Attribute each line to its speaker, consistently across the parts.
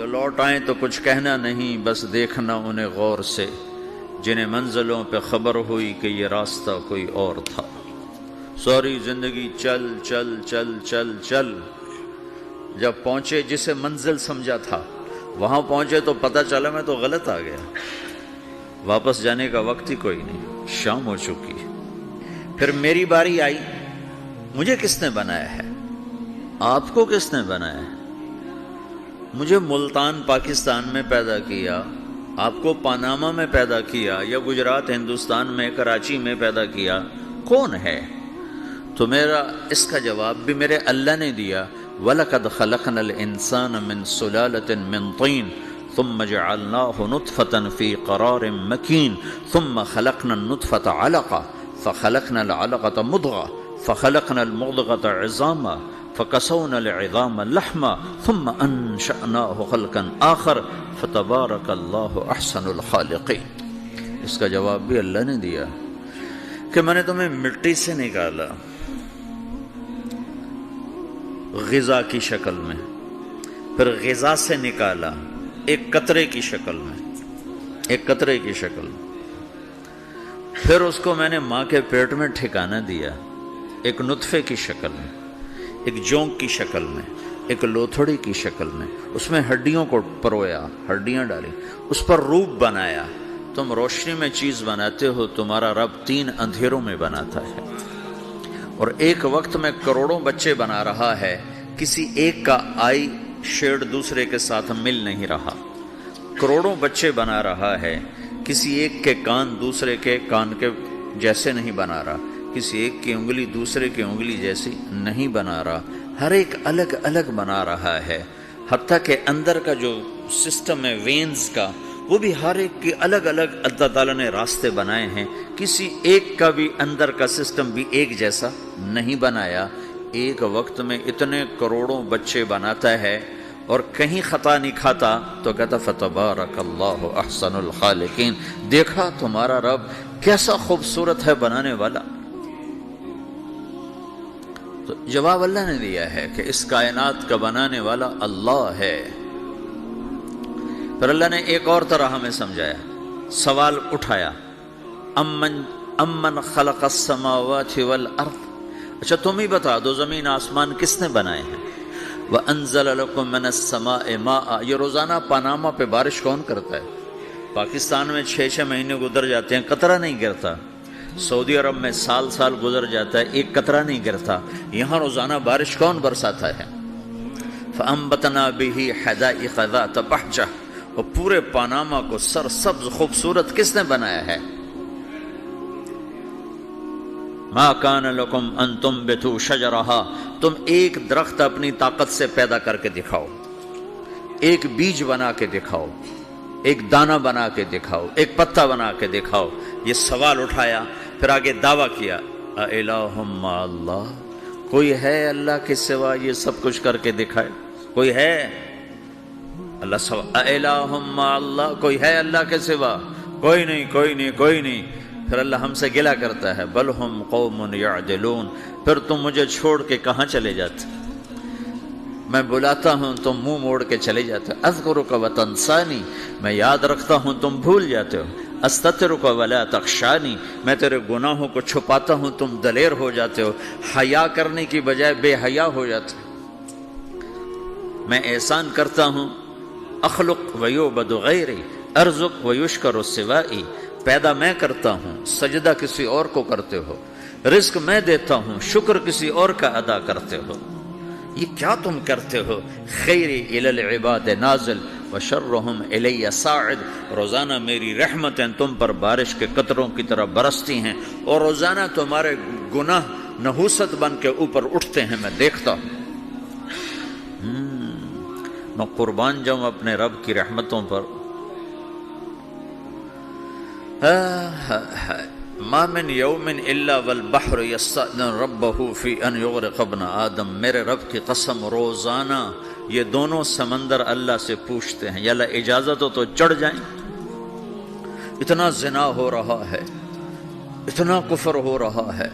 Speaker 1: جو لوٹ آئیں تو کچھ کہنا نہیں، بس دیکھنا انہیں غور سے، جنہیں منزلوں پہ خبر ہوئی کہ یہ راستہ کوئی اور تھا۔ ساری زندگی چل چل چل چل چل، جب پہنچے جسے منزل سمجھا تھا وہاں پہنچے تو پتہ چلا میں تو غلط آ گیا، واپس جانے کا وقت ہی کوئی نہیں، شام ہو چکی۔ پھر میری باری آئی، مجھے کس نے بنایا ہے؟ آپ کو کس نے بنایا ہے؟ مجھے ملتان پاکستان میں پیدا کیا، آپ کو پاناما میں پیدا کیا، یا گجرات ہندوستان میں کراچی میں پیدا کیا، کون ہے؟ تو میرا اس کا جواب بھی میرے اللہ نے دیا، وَلَقَدْ خَلَقْنَا الْإِنسَانَ مِنْ سُلَالَةٍ مِنْ طِينٍ ثُمَّ جَعَلْنَاهُ نُطْفَةً فِي قَرَارٍ مَكِينٍ ثُمَّ خَلَقْنَا النُّطْفَةَ عَلَقَةً فَخَلَقْنَا الْعَلَقَةَ مُضْغَةً فَخَلَقْنَا الْمُضْغَةَ عِظَامًا فَكَسَوْنَا الْعِظَامَ لَحْمًا ثُمَّ أَنشَأْنَاهُ خَلْقًا آخَرَ فَتَبَارَكَ اللَّهُ أَحْسَنُ الْخَالِقِينَ۔ اس کا جواب بھی اللہ نے دیا کہ میں نے تمہیں مٹی سے نکالا غذا کی شکل میں، پھر غذا سے نکالا ایک قطرے کی شکل میں، ایک قطرے کی شکل میں، پھر اس کو میں نے ماں کے پیٹ میں ٹھکانہ دیا ایک نطفے کی شکل میں، ایک جونک کی شکل میں، ایک لوتھڑی کی شکل میں، اس میں ہڈیوں کو پرویا، ہڈیاں ڈالی، اس پر روپ بنایا۔ تم روشنی میں چیز بناتے ہو، تمہارا رب 3 اندھیروں میں بناتا ہے، اور ایک وقت میں کروڑوں بچے بنا رہا ہے، کسی ایک کا آئی شیڈ دوسرے کے ساتھ مل نہیں رہا، کروڑوں بچے بنا رہا ہے، کسی ایک کے کان دوسرے کے کان کے جیسے نہیں بنا رہا، کسی ایک کی انگلی دوسرے کی انگلی جیسی نہیں بنا رہا، ہر ایک الگ الگ بنا رہا ہے، حتیٰ کہ اندر کا جو سسٹم ہے وینز کا، وہ بھی ہر ایک کی الگ الگ اللہ تعالیٰ نے راستے بنائے ہیں، کسی ایک کا بھی اندر کا سسٹم بھی ایک جیسا نہیں بنایا۔ ایک وقت میں اتنے کروڑوں بچے بناتا ہے اور کہیں خطا نہیں کھاتا، تو کہتا فتبارک اللہ احسن الخالقین، دیکھا تمہارا رب کیسا خوبصورت ہے بنانے والا۔ تو جواب اللہ نے دیا ہے کہ اس کائنات کا بنانے والا اللہ ہے۔ پھر اللہ نے ایک اور طرح ہمیں سمجھایا، سوال اٹھایا، امن خلق السماوات والارض، اچھا تم ہی بتا دو زمین آسمان کس نے بنائے ہیں؟ وَأَنزَلَ لَكُم مِّنَ السَّمَاءِ مَاءً، یہ روزانہ پاناما پہ بارش کون کرتا ہے؟ پاکستان میں 6 مہینے گزر جاتے ہیں، قطرہ نہیں گرتا، سعودی عرب میں سال گزر جاتا ہے، ایک قطرہ نہیں گرتا، یہاں روزانہ بارش کون برساتا ہے؟ فَأَنبَتْنَا بِهِ حَدَائِقَ ذَاتَ بَهْجَةٍ، اور پورے پاناما کو سرسبز خوبصورت کس نے بنایا ہے؟ مَا كَانَ لَكُمْ أَن تُنبِتُوا شَجَرَهَا، تم ایک درخت اپنی طاقت سے پیدا کر کے دکھاؤ، ایک بیج بنا کے دکھاؤ، ایک دانہ بنا کے دکھاؤ، ایک پتا بنا کے دکھاؤ۔ یہ سوال اٹھایا، پھر آگے دعویٰ کیا، اَإِلَٰهٌ مَّعَ اللَّهِ، کوئی ہے اللہ کے سوا یہ سب کچھ کر کے دکھائے؟ کوئی ہے؟ اللہ سوا اِلَٰهٌ مَّعَ اللَّهِ، کوئی ہے اللہ کے سوا؟ کوئی نہیں، کوئی نہیں، کوئی نہیں۔ پھر اللہ ہم سے گلہ کرتا ہے، بل ہم قوم یعدلون، پھر تم مجھے چھوڑ کے کہاں چلے جاتے؟ میں بلاتا ہوں تم منہ موڑ کے چلے جاتے ہو، اذکرک وتنسانی، میں یاد رکھتا ہوں تم بھول جاتے ہو، استترک ولا تخشانی، میں تیرے گناہوں کو چھپاتا ہوں تم دلیر ہو جاتے ہو، حیا کرنے کی بجائے بے حیا ہو جاتے ہو۔ میں احسان کرتا ہوں، اخلق ویعبد غیری ارزق ویشکر سوائی، پیدا میں کرتا ہوں، سجدہ کسی اور کو کرتے ہو، رزق میں دیتا ہوں، شکر کسی اور کا ادا کرتے ہو، یہ کیا تم کرتے ہو؟ خیری الی العباد نازل وشرہم الی صاعد، روزانہ میری رحمتیں تم پر بارش کے قطروں کی طرح برستی ہیں، اور روزانہ تمہارے گناہ نحوست بن کے اوپر اٹھتے ہیں، میں دیکھتا ہوں۔ میں قربان جاؤں اپنے رب کی رحمتوں پر۔ ما من یوم الا والبحر یستأذن ربہ فی ان یغرق ابن آدم، میرے رب کی قسم روزانہ یہ دونوں سمندر اللہ سے پوچھتے ہیں، یا اللہ اجازت ہو تو چڑھ جائیں، اتنا زنا ہو رہا ہے، اتنا کفر ہو رہا ہے،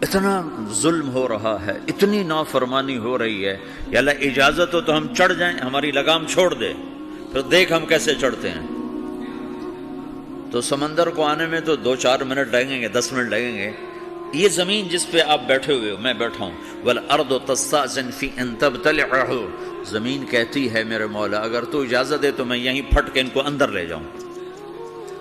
Speaker 1: اتنا ظلم ہو رہا ہے، اتنی نافرمانی ہو رہی ہے، یا اللہ اجازت ہو تو ہم چڑھ جائیں، ہماری لگام چھوڑ دے، پھر دیکھ ہم کیسے چڑھتے ہیں۔ تو سمندر کو آنے میں تو 2-4 منٹ لگیں گے، 10 منٹ لگیں گے۔ یہ زمین جس پہ آپ بیٹھے ہوئے ہو، میں بیٹھا ہوں، وَالْأَرْضُ تَسْتَأْذِنُ فِي أَن تَبْتَلِعَهُ، زمین کہتی ہے میرے مولا اگر تو اجازت دے تو میں یہیں پھٹ کے ان کو اندر لے جاؤں،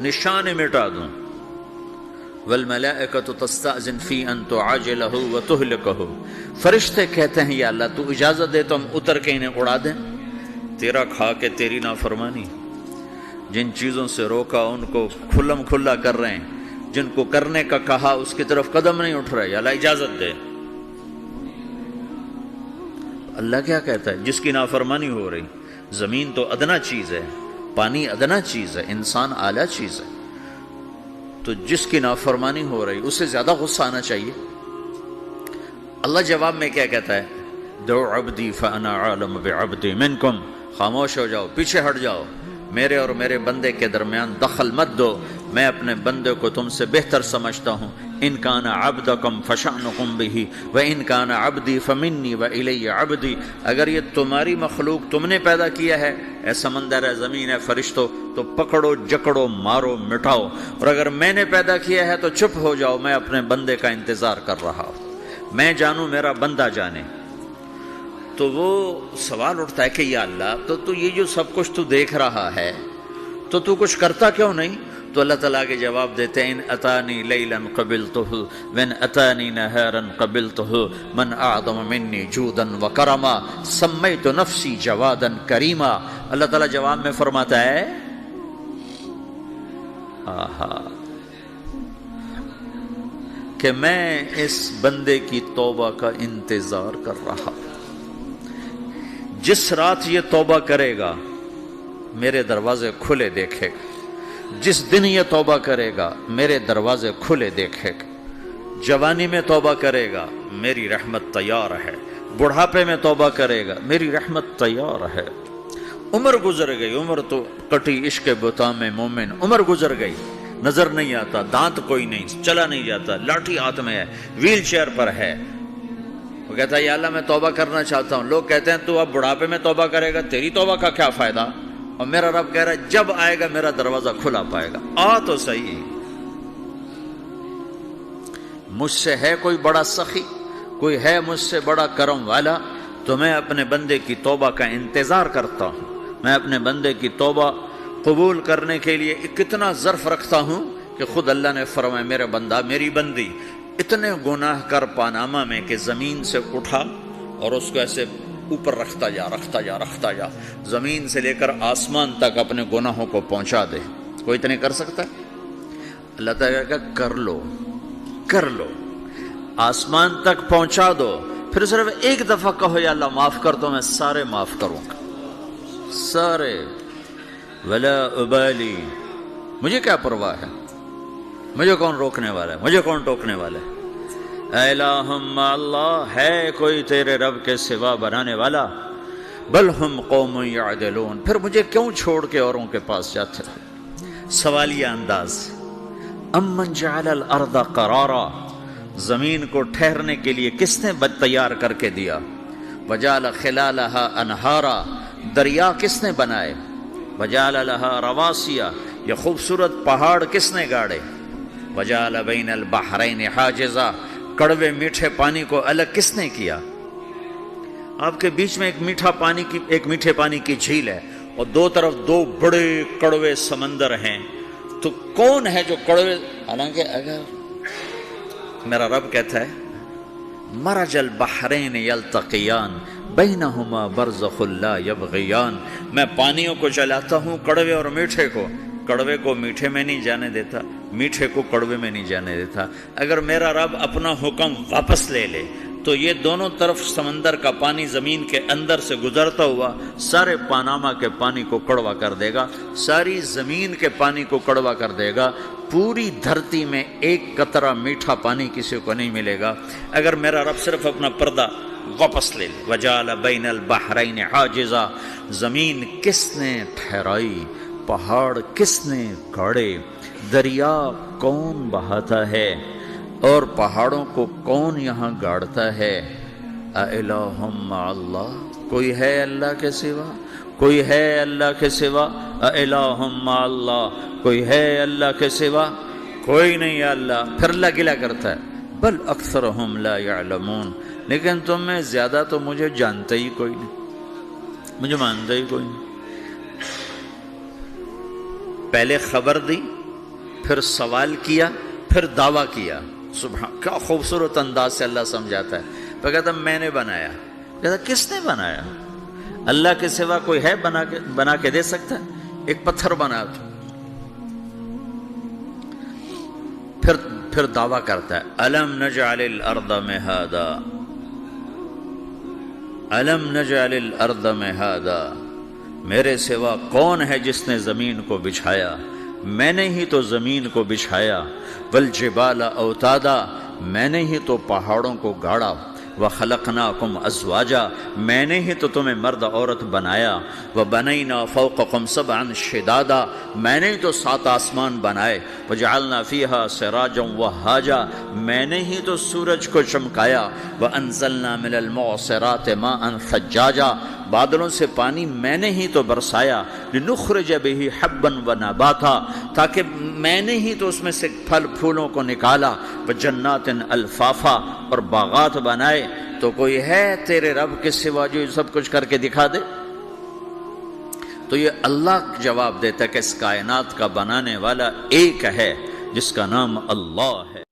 Speaker 1: نشان مٹا دوں۔ وَالْمَلَائِكَةُ تَسْتَأْذِنُ فِي أَن تُعَاجِلَهُ وَتُهْلِكَهُ، فرشتے کہتے ہیں یا اللہ تو اجازت دے تو ہم اتر کے انہیں اڑا دیں، تیرا کھا کے تیری نافرمانی۔ جن چیزوں سے روکا ان کو کھلم کھلا کر رہے ہیں، جن کو کرنے کا کہا اس کی طرف قدم نہیں اٹھ رہا، یا اللہ اجازت دے۔ اللہ کیا کہتا ہے؟ جس کی نافرمانی ہو رہی، زمین تو ادنا چیز ہے، پانی ادنا چیز ہے، انسان اعلیٰ چیز ہے، تو جس کی نافرمانی ہو رہی اسے زیادہ غصہ آنا چاہیے۔ اللہ جواب میں کیا کہتا ہے؟ دو عبدی فانا عالم بعبدی منکم، خاموش ہو جاؤ، پیچھے ہٹ جاؤ، میرے اور میرے بندے کے درمیان دخل مت دو، میں اپنے بندے کو تم سے بہتر سمجھتا ہوں۔ ان کان عبدکم فشأنکم بہ وان کان عبدی فمنی والی عبدی، اگر یہ تمہاری مخلوق تم نے پیدا کیا ہے، اے سمندر ہے، زمین ہے، فرشتوں، تو پکڑو جکڑو مارو مٹاؤ، اور اگر میں نے پیدا کیا ہے تو چپ ہو جاؤ، میں اپنے بندے کا انتظار کر رہا ہوں، میں جانوں میرا بندہ جانے۔ تو وہ سوال اٹھتا ہے کہ یا اللہ تو یہ جو سب کچھ تو دیکھ رہا ہے تو کچھ کرتا کیوں نہیں؟ تو اللہ تعالیٰ کے جواب دیتے ہیں ان اتانی لیلا قبلتہ وان اتانی نہارا قبلتہ من اعظم منی جودا وکرما سمیت نفسی جوادا کریما۔ اللہ تعالیٰ جواب میں فرماتا ہے آہا کہ میں اس بندے کی توبہ کا انتظار کر رہا ہوں، جس رات یہ توبہ کرے گا میرے دروازے کھلے دیکھے گا، جس دن یہ توبہ کرے گا میرے دروازے کھلے دیکھے گا، جوانی میں توبہ کرے گا میری رحمت تیار ہے، بڑھاپے میں توبہ کرے گا میری رحمت تیار ہے۔ عمر گزر گئی، عمر تو کٹی عشق بتا میں مومن، عمر گزر گئی، نظر نہیں آتا، دانت کوئی نہیں، چلا نہیں جاتا، لاٹھی ہاتھ میں ہے، ویل چیئر پر ہے، وہ کہتا ہے یا اللہ میں توبہ کرنا چاہتا ہوں۔ لوگ کہتے ہیں تو اب بڑھاپے میں توبہ کرے گا، تیری توبہ کا کیا فائدہ؟ اور میرا رب کہہ رہا ہے جب آئے گا میرا دروازہ کھلا پائے گا، آ تو صحیح۔ مجھ سے ہے کوئی بڑا سخی، کوئی ہے مجھ سے بڑا کرم والا، تو میں اپنے بندے کی توبہ کا انتظار کرتا ہوں، میں اپنے بندے کی توبہ قبول کرنے کے لیے کتنا ظرف رکھتا ہوں کہ خود اللہ نے فرمایا میرا بندہ میری بندی اتنے گناہ کر پاناما میں کہ زمین سے اٹھا اور اس کو ایسے اوپر رکھتا جا، زمین سے لے کر آسمان تک اپنے گناہوں کو پہنچا دے۔ کوئی اتنے کر سکتا ہے؟ اللہ تعالیٰ کا کر لو، آسمان تک پہنچا دو، پھر صرف ایک دفعہ کہو یا اللہ معاف کر دو، میں سارے معاف کروں گا، سارے، ولا ابالی، مجھے کیا پرواہ ہے، مجھے کون روکنے والا ہے، مجھے کون ٹوکنے والا ہے۔ اے الہم اللہ، ہے کوئی تیرے رب کے سوا بنانے والا؟ بل ہم قوم یعدلون، پھر مجھے کیوں چھوڑ کے اوروں کے پاس جاتے ہیں؟ سوالیہ انداز۔ امن جعل الارض قرارا، زمین کو ٹھہرنے کے لیے کس نے تیار کر کے دیا؟ وجعل خلالہا انہارا، دریا کس نے بنائے؟ وجعل لہا رواسیا، یہ خوبصورت پہاڑ کس نے گاڑے؟ وجعل بین البحرین حاجزا، کڑوے میٹھے پانی کو الگ کس نے کیا؟ آپ کے بیچ میں ایک میٹھے پانی کی جھیل ہے اور دو طرف دو بڑے کڑوے سمندر ہیں، تو کون ہے جو کڑوے؟ حالانکہ اگر میرا رب کہتا ہے مرج البحرین یلتقیان بینہما برزخ لا یبغیان، میں پانیوں کو چلاتا ہوں، کڑوے اور میٹھے کو، کڑوے کو میٹھے میں نہیں جانے دیتا، میٹھے کو کڑوے میں نہیں جانے دیتا۔ اگر میرا رب اپنا حکم واپس لے لے تو یہ دونوں طرف سمندر کا پانی زمین کے اندر سے گزرتا ہوا سارے پاناما کے پانی کو کڑوا کر دے گا، ساری زمین کے پانی کو کڑوا کر دے گا، پوری دھرتی میں ایک قطرہ میٹھا پانی کسی کو نہیں ملے گا اگر میرا رب صرف اپنا پردہ واپس لے لے۔ وجعل بین البحرین حاجزا، زمین کس نے ٹھہرائی، پہاڑ کس نے گاڑے، دریا کون بہاتا ہے؟ اور پہاڑوں کو کون یہاں گاڑتا ہے؟ اِلَٰهٌ مَّعَ اللَّهِ، کوئی ہے اللہ کے سوا؟ کوئی ہے اللہ کے سوا؟ اِلَٰهٌ مَّعَ اللَّهِ، کوئی ہے اللہ کے سوا؟ کوئی نہیں ہے اللہ۔ پھر اللہ گلہ کرتا ہے بل اکثرہم لا یعلمون، لیکن تم میں زیادہ تو مجھے جانتا ہی کوئی نہیں، مجھے مانتا ہی کوئی نہیں۔ پہلے خبر دی، پھر سوال کیا، پھر دعویٰ کیا۔ سبحان، کیا خوبصورت انداز سے اللہ سمجھاتا ہے۔ تو کہتا میں نے بنایا، کہتا کس نے بنایا؟ اللہ کے سوا کوئی ہے بنا کے دے سکتا ہے؟ ایک پتھر بنا تو پھر دعویٰ کرتا ہے الم نجعل الارض مہادا، الم نجعل الارض مہادا، میرے سوا کون ہے جس نے زمین کو بچھایا؟ میں نے ہی تو زمین کو بچھایا۔ والجبال اوتادا، میں نے ہی تو پہاڑوں کو گاڑا۔ وخلقناکم ازواجا، میں نے ہی تو تمہیں مرد عورت بنایا۔ وبنینا فوقکم سبعا شدادا، میں نے ہی تو 7 آسمان بنائے۔ وجعلنا فیہا سراجا وہاجا، میں نے ہی تو سورج کو چمکایا۔ وانزلنا من المعصرات ماء ثجاجا، بادلوں سے پانی میں نے ہی تو برسایا۔ لنخرج بہ حبا ونباتا، تاکہ میں نے ہی تو اس میں سے پھل پھولوں کو نکالا۔ وجنات الفافا، اور باغات بنائے۔ تو کوئی ہے تیرے رب کے سوا جو سب کچھ کر کے دکھا دے؟ تو یہ اللہ جواب دیتا ہے کہ اس کائنات کا بنانے والا ایک ہے جس کا نام اللہ ہے۔